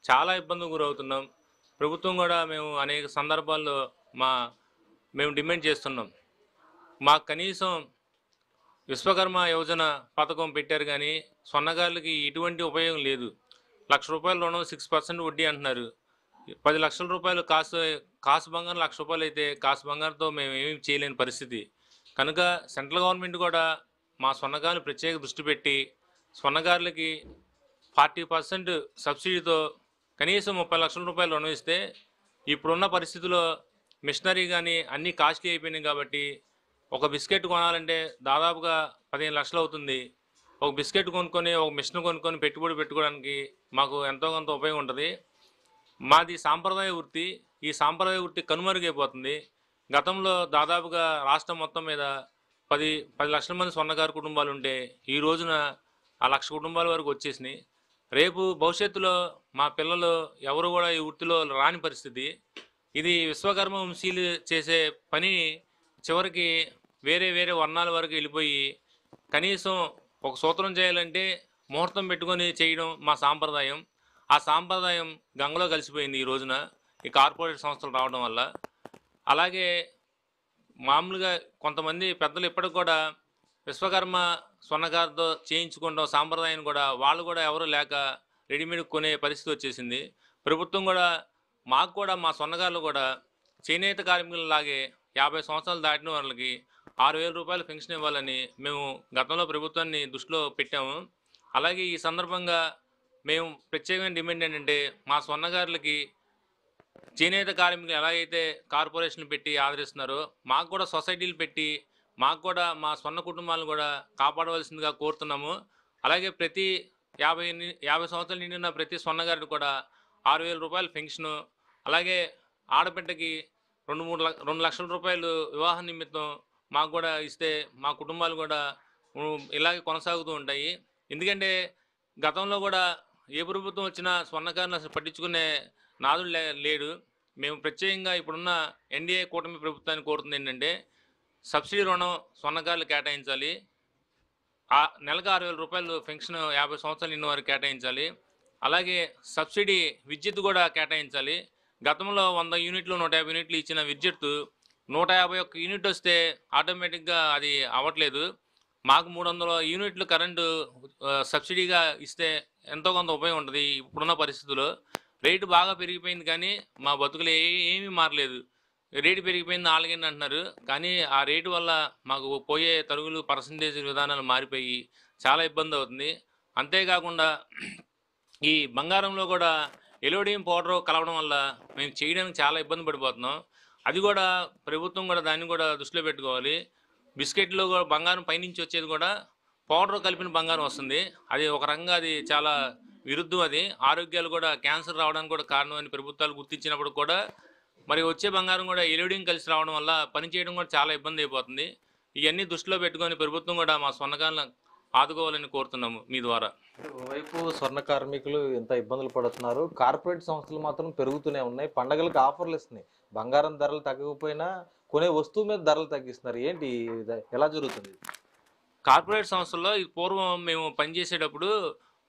చాలా ఇబ్బందులు గురవుతున్నాం. ప్రభుత్వం కూడా మేము అనేక సందర్భాల్లో మేము డిమాండ్ చేస్తున్నాం. మాకు కనీసం విశ్వకర్మ యోజన పథకం పెట్టారు కానీ స్వర్ణకారులకి ఎటువంటి ఉపయోగం లేదు. ₹1,00,000 రుణం 6% వడ్డీ అంటున్నారు. 10 లక్షల రూపాయలు కాసు బంగారం ₹1,00,000 అయితే కాసు బంగారంతో మేము ఏమీ చేయలేని పరిస్థితి. కనుక సెంట్రల్ గవర్నమెంట్ కూడా మా స్వర్ణకారులు ప్రత్యేక దృష్టి పెట్టి స్వర్ణకారులకి 40% సబ్సిడీతో కనీసం ₹30 లక్షల రుణం ఇస్తే ఇప్పుడున్న పరిస్థితుల్లో మిషనరీ కానీ అన్నీ కాస్ట్లీ అయిపోయినాయి కాబట్టి ఒక బిస్కెట్ కొనాలంటే దాదాపుగా 15 లక్షలు అవుతుంది. ఒక బిస్కెట్ కొనుక్కొని ఒక మిషన్ కొనుక్కొని పెట్టుబడి పెట్టుకోవడానికి మాకు ఎంతో కొంత ఉపయోగం ఉంటుంది. మాది సాంప్రదాయ వృత్తి. ఈ సాంప్రదాయ వృత్తి కనుమరుగైపోతుంది. గతంలో దాదాపుగా రాష్ట్రం మొత్తం మీద 10 లక్షల మంది స్వర్ణకారు కుటుంబాలు ఉంటే ఈ రోజున ఆ 1,00,000 కుటుంబాల వరకు వచ్చేసినాయి. రేపు భవిష్యత్తులో మా పిల్లలు ఎవరు కూడా ఈ వృత్తిలో రాని పరిస్థితి. ఇది విశ్వకర్మ వంశీయులు చేసే పని చివరికి వేరే వేరే వర్ణాల వరకు వెళ్ళిపోయి కనీసం ఒక సూత్రం చేయాలంటే ముహూర్తం పెట్టుకొని చేయడం మా సాంప్రదాయం. ఆ సాంప్రదాయం గంగలో కలిసిపోయింది ఈ రోజున ఈ కార్పొరేట్ సంస్థలు రావడం వల్ల. అలాగే మామూలుగా కొంతమంది పెద్దలు ఇప్పటికి కూడా విశ్వకర్మ స్వర్ణకారుతో చేయించుకుంటాం సాంప్రదాయం కూడా వాళ్ళు కూడా ఎవరు లేక రెడీమేడ్ కొనే పరిస్థితి వచ్చేసింది. ప్రభుత్వం కూడా మాకు కూడా మా స్వర్ణకారులు కూడా చేనేత కార్మికులలాగే 50 సంవత్సరాలు దాటిన వాళ్ళకి ₹6,000 పెన్షన్ ఇవ్వాలని మేము గతంలో ప్రభుత్వాన్ని దృష్టిలో పెట్టాము. అలాగే ఈ సందర్భంగా మేము ప్రత్యేకమైన డిమాండ్ ఏంటంటే మా స్వర్ణకారులకి చేనేత కార్మికులు ఎలాగైతే కార్పొరేషన్లు పెట్టి ఆదరిస్తున్నారో మాకు కూడా సొసైటీలు పెట్టి మాకు కూడా మా స్వర్ణ కుటుంబాలను కూడా కాపాడవలసిందిగా కోరుతున్నాము. అలాగే ప్రతి 50 సంవత్సరాలు నిండిన ప్రతి స్వర్ణకారుడు కూడా ₹6,000 పెన్షను, అలాగే ఆడబిడ్డకి 2 లక్షల రూపాయలు వివాహ నిమిత్తం మాకు కూడా ఇస్తే మా కుటుంబాలు కూడా ఇలాగే కొనసాగుతూ ఉంటాయి. ఎందుకంటే గతంలో కూడా ఏ ప్రభుత్వం వచ్చినా స్వర్ణకారులను అసలు పట్టించుకునే నాదుడు లేడు. మేము ప్రత్యేకంగా ఇప్పుడున్న ఎన్డీఏ కూటమి ప్రభుత్వాన్ని కోరుతుంది ఏంటంటే సబ్సిడీ రుణం స్వర్ణకారులు కేటాయించాలి. నెలకు ₹6,000 పెన్షన్ 50 సంవత్సరాలు నిన్న వారికి కేటాయించాలి. అలాగే సబ్సిడీ విద్యుత్ కూడా కేటాయించాలి. గతంలో 100 యూనిట్లు 150 యూనిట్లు ఇచ్చిన విద్యుత్ 151 యూనిట్ వస్తే ఆటోమేటిక్గా అది అవ్వట్లేదు. మాకు 300 యూనిట్లు కరెంటు సబ్సిడీగా ఇస్తే ఎంతో కొంత ఉపయోగం ఉంటుంది. ఇప్పుడున్న పరిస్థితుల్లో రేటు బాగా పెరిగిపోయింది కానీ మా బతుకులు ఏమీ మారలేదు. రేటు పెరిగిపోయింది 4 అంటున్నారు కానీ ఆ రేటు వల్ల మాకు పోయే తరుగులు పర్సంటేజ్ విధానాలు మారిపోయి చాలా ఇబ్బంది అవుతుంది. అంతేకాకుండా ఈ బంగారంలో కూడా ఎలోడియం పౌడర్ కలవడం వల్ల మేము చేయడానికి చాలా ఇబ్బంది పడిపోతున్నాం. అది కూడా ప్రభుత్వం కూడా దాన్ని కూడా దృష్టిలో పెట్టుకోవాలి. బిస్కెట్లో కూడా బంగారం పైనుంచి వచ్చేది కూడా పౌడర్ కలిపిన బంగారం వస్తుంది. అది ఒక రకంగా అది చాలా విరుద్ధం. అది ఆరోగ్యాలు కూడా క్యాన్సర్ రావడానికి కూడా కారణం అని ప్రభుత్వాలు గుర్తించినప్పుడు కూడా మరి వచ్చే బంగారం కూడా ఎలోడియం కలిసి రావడం వల్ల పనిచేయడం కూడా చాలా ఇబ్బంది అయిపోతుంది. ఇవన్నీ దృష్టిలో పెట్టుకొని ప్రభుత్వం కూడా మా స్వర్ణకారులను ఆదుకోవాలని కోరుతున్నాము మీ ద్వారా. ఓవైపు స్వర్ణ కార్మికులు ఎంత ఇబ్బందులు పడుతున్నారు, కార్పొరేట్ సంస్థలు మాత్రం పెరుగుతూనే ఉన్నాయి. పండగలకు ఆఫర్లు ఇస్తున్నాయి. బంగారం ధరలు తగ్గకపోయినా కొనే వస్తువు మీద ధరలు తగ్గిస్తున్నారు. ఏంటి ఎలా జరుగుతుంది? కార్పొరేట్ సంస్థల్లో పూర్వం మేము పనిచేసేటప్పుడు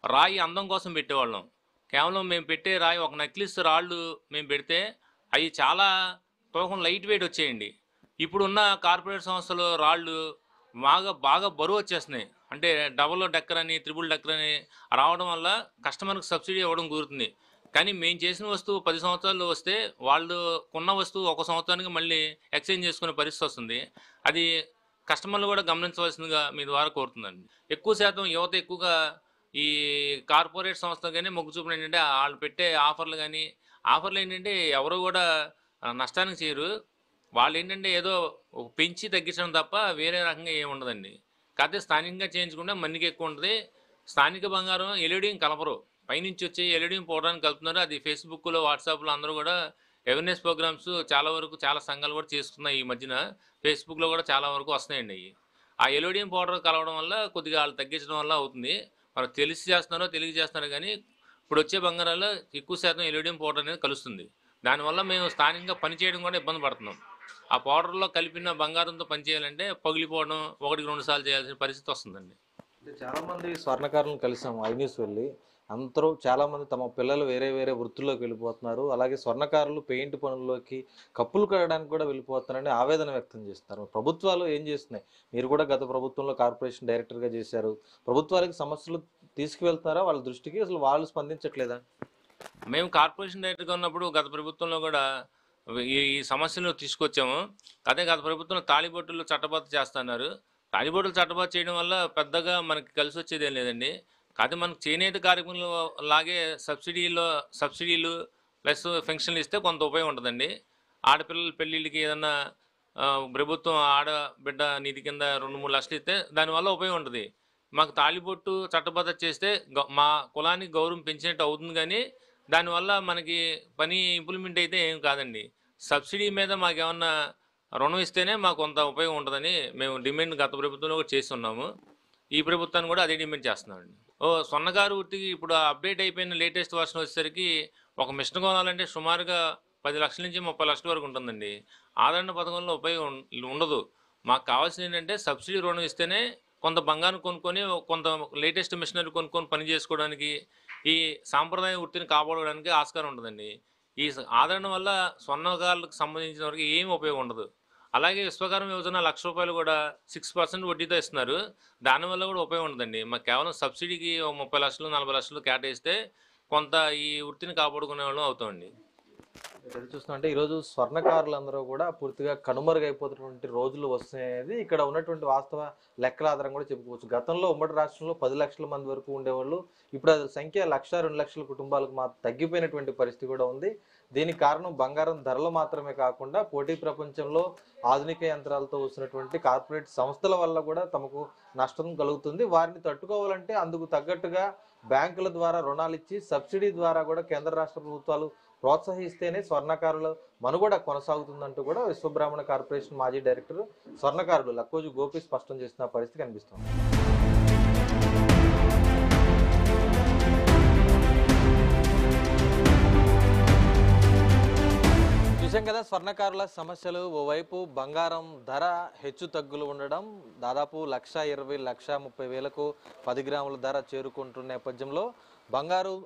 రాయి అందం కోసం పెట్టేవాళ్ళం. కేవలం మేము పెట్టే రాయి ఒక నక్లిస్ రాళ్ళు మేము పెడితే అవి చాలా తూకం లైట్ వెయిట్ వచ్చేయండి. ఇప్పుడున్న కార్పొరేట్ సంస్థలు రాళ్ళు బాగా బరువు వచ్చేస్తున్నాయి. అంటే డబుల్ డెక్కర్ అని, త్రిబుల్ డెక్కర్ అని రావడం వల్ల కస్టమర్కి సబ్సిడీ ఇవ్వడం కుదురుతుంది. కానీ మేము చేసిన వస్తువు 10 సంవత్సరాలు వస్తే వాళ్ళు కొన్న వస్తువు 1 సంవత్సరానికి మళ్ళీ ఎక్స్చేంజ్ చేసుకునే పరిస్థితి వస్తుంది. అది కస్టమర్లు కూడా గమనించవలసిందిగా మీ ద్వారా కోరుతుందండి. ఎక్కువ శాతం యువత ఎక్కువగా ఈ కార్పొరేట్ సంస్థగానే మొగ్గు చూపడం ఏంటంటే వాళ్ళు పెట్టే ఆఫర్లు ఏంటంటే ఎవరు కూడా నష్టానికి చేయరు. వాళ్ళు ఏంటంటే ఏదో పెంచి తగ్గించడం తప్ప వేరే రకంగా ఏమి ఉండదండి. కాకపోతే స్థానికంగా చేయించుకుంటే మన్నిక ఎక్కువ ఉంటుంది. స్థానిక బంగారం ఎల్ఈడీని కలపరు, పైనుంచి వచ్చి ఎల్ఈడీని పోవడానికి కలుపుతున్నారు. అది ఫేస్బుక్లో, వాట్సాప్లో అందరూ కూడా అవేర్నెస్ ప్రోగ్రామ్స్ చాలా సంఘాలు కూడా చేసుకున్నాయి. ఈ మధ్యన ఫేస్బుక్లో కూడా చాలా వరకు వస్తున్నాయండి. అవి ఆ ఎల్ఈడీని పౌడర్ కలవడం వల్ల కొద్దిగా వాళ్ళు తగ్గించడం వల్ల అవుతుంది. మరి తెలియజేస్తున్నారో కానీ ఇప్పుడు వచ్చే బంగారాల్లో ఎక్కువ శాతం ఎల్ఈడీని పౌడర్ అనేది కలుస్తుంది. దానివల్ల మేము స్థానికంగా పనిచేయడం కూడా ఇబ్బంది పడుతున్నాం. ఆ పౌడర్లో కలిపిన బంగారంతో పనిచేయాలంటే పగిలిపోవడం, 1-2 సార్లు చేయాల్సిన పరిస్థితి వస్తుందండి. చాలా మంది స్వర్ణకారులను కలిసాము ఐన్యూస్ వెళ్ళి. అందరూ చాలామంది తమ పిల్లలు వేరే వేరే వృత్తుల్లోకి వెళ్ళిపోతున్నారు. అలాగే స్వర్ణకారులు పెయింట్ పనుల్లోకి, కప్పులు కడడానికి కూడా వెళ్ళిపోతున్నారని ఆవేదన వ్యక్తం చేస్తున్నారు. ప్రభుత్వాలు ఏం చేస్తున్నాయి? మీరు కూడా గత ప్రభుత్వంలో కార్పొరేషన్ డైరెక్టర్గా చేశారు. ప్రభుత్వాలకు సమస్యలు తీసుకువెళ్తున్నారా వాళ్ళ దృష్టికి? అసలు వాళ్ళు స్పందించట్లేదా? మేము కార్పొరేషన్ డైరెక్టర్గా ఉన్నప్పుడు గత ప్రభుత్వంలో కూడా ఈ సమస్యలు తీసుకొచ్చాము. అదే గత ప్రభుత్వంలో తాళిబొట్టులు చట్టబద్ధ చేస్తున్నారు. తాళిబొట్టులు చట్టబద్ధ చేయడం వల్ల పెద్దగా మనకి కలిసి వచ్చేది ఏం లేదండి. కాకపోతే మనకు చేనేత కార్యక్రమంలో లాగే సబ్సిడీలు ప్లస్ పెన్షన్లు ఇస్తే కొంత ఉపయోగం ఉంటుందండి. ఆడపిల్లల పెళ్ళిళ్ళకి ఏదన్నా ప్రభుత్వం ఆడబిడ్డ నిధి కింద 2-3 లక్షలు ఇస్తే దానివల్ల ఉపయోగం ఉంటుంది. మాకు తాళిబొట్టు చట్టబద్ధ చేస్తే మా కులానికి గౌరవం పెంచినట్టు అవుతుంది. కానీ దానివల్ల మనకి పని ఇంప్లిమెంట్ అయితే ఏం కాదండి. సబ్సిడీ మీద మాకేమన్నా రుణం ఇస్తేనే మాకు కొంత ఉపయోగం ఉంటుందని మేము డిమాండ్ గత ప్రభుత్వంలో కూడా చేస్తున్నాము. ఈ ప్రభుత్వాన్ని కూడా అదే డిమాండ్ చేస్తున్నామండి. స్వర్ణకారు వృత్తికి ఇప్పుడు అప్డేట్ అయిపోయిన లేటెస్ట్ వర్షన్ వచ్చేసరికి ఒక మిషన్ కొనాలంటే సుమారుగా 10 లక్షల నుంచి 30 లక్షల వరకు ఉంటుందండి. ఆదరణ పథకంలో ఉపయోగం ఉండదు. మాకు కావాల్సింది ఏంటంటే సబ్సిడీ రుణం ఇస్తేనే కొంత బంగారం కొనుక్కొని, కొంత లేటెస్ట్ మిషనరీ కొనుక్కొని పని చేసుకోవడానికి, ఈ సాంప్రదాయ వృత్తిని కాపాడడానికి ఆస్కారం ఉంటుందండి. ఈ ఆదరణ వల్ల స్వర్ణకారులకు సంబంధించిన వరకు ఏమి ఉపయోగం ఉండదు. అలాగే విశ్వకర్మ యోజన ₹1,00,000 కూడా 6% వడ్డీతో ఇస్తున్నారు. దానివల్ల కూడా ఉపయోగం ఉండదండి. మాకు కేవలం సబ్సిడీకి 30 లక్షలు 40 లక్షలు కేటాయిస్తే కొంత ఈ వృత్తిని కాపాడుకునే వాళ్ళం అవుతామండి. చూస్తుంటే ఈరోజు స్వర్ణకారులందరూ కూడా పూర్తిగా కనుమరుగైపోతున్నటువంటి రోజులు వస్తున్నాయనేది ఇక్కడ ఉన్నటువంటి వాస్తవ లెక్కల ఆధారం కూడా చెప్పుకోవచ్చు. గతంలో ఉమ్మడి రాష్ట్రంలో 10 లక్షల మంది వరకు ఉండేవాళ్ళు. ఇప్పుడు అది సంఖ్య 1,00,000-2 లక్షల కుటుంబాలకు తగ్గిపోయినటువంటి పరిస్థితి కూడా ఉంది. దీనికి కారణం బంగారం ధరలు మాత్రమే కాకుండా పోటీ ప్రపంచంలో ఆధునిక యంత్రాలతో వస్తున్నటువంటి కార్పొరేట్ సంస్థల వల్ల కూడా తమకు నష్టం కలుగుతుంది. వారిని తట్టుకోవాలంటే అందుకు తగ్గట్టుగా బ్యాంకుల ద్వారా రుణాలు ఇచ్చి సబ్సిడీ ద్వారా కూడా కేంద్ర రాష్ట్ర ప్రభుత్వాలు ప్రోత్సహిస్తేనే స్వర్ణకారుల మనుగడ కొనసాగుతుందంటూ కూడా విశ్వబ్రాహ్మణ కార్పొరేషన్ మాజీ డైరెక్టర్ స్వర్ణకారుడు లక్కోజు గోపి స్పష్టం చేసిన పరిస్థితి కనిపిస్తుంది. చూసాం కదా స్వర్ణకారుల సమస్యలు. ఓవైపు బంగారం ధర హెచ్చు తగ్గులు ఉండడం, దాదాపు 1,20,000 1,30,000కు 10 గ్రాముల ధర చేరుకుంటున్న నేపథ్యంలో బంగారు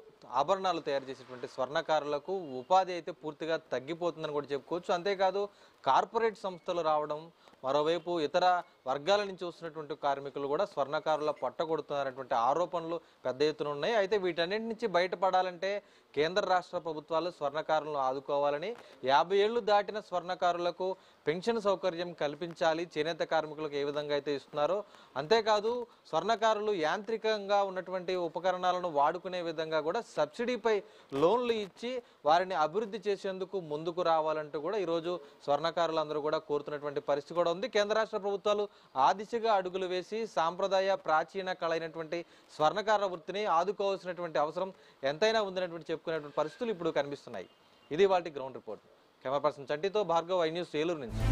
ఆభరణాలు తయారు చేసేటువంటి స్వర్ణకారులకు ఉపాధి అయితే పూర్తిగా తగ్గిపోతుందని కూడా చెప్పుకోవచ్చు. అంతేకాదు కార్పొరేట్ సంస్థలు రావడం, మరోవైపు ఇతర వర్గాల నుంచి వస్తున్నటువంటి కార్మికులు కూడా స్వర్ణకారుల పట్టగొడుతున్నారనేటువంటి ఆరోపణలు పెద్ద ఎత్తున ఉన్నాయి. అయితే వీటన్నిటి నుంచి బయటపడాలంటే కేంద్ర రాష్ట్ర ప్రభుత్వాలు స్వర్ణకారులను ఆదుకోవాలని, 50 ఏళ్లు దాటిన స్వర్ణకారులకు పెన్షన్ సౌకర్యం కల్పించాలి. చేనేత కార్మికులకు ఏ విధంగా అయితే ఇస్తున్నారో అంతేకాదు స్వర్ణకారులు యాంత్రికంగా ఉన్నటువంటి ఉపకరణాలను వాడుకునే విధంగా కూడా సబ్సిడీపై లోన్లు ఇచ్చి వారిని అభివృద్ధి చేసేందుకు ముందుకు రావాలంటూ కూడా ఈరోజు స్వర్ణకారులందరూ కూడా కోరుతున్నటువంటి పరిస్థితి కూడా ఉంది. కేంద్ర రాష్ట్ర ప్రభుత్వాలు ఆ దిశగా అడుగులు వేసి సాంప్రదాయ ప్రాచీన కళ అయినటువంటి స్వర్ణకార వృత్తిని ఆదుకోవాల్సినటువంటి అవసరం ఎంతైనా ఉందనేటువంటి చెప్పుకునేటువంటి పరిస్థితులు ఇప్పుడు కనిపిస్తున్నాయి. ఇది వాటి గ్రౌండ్ రిపోర్ట్. కెమెరా పర్సన్ చంటితో భార్గవ్, ఐ న్యూస్, ఏలూరు నుంచి.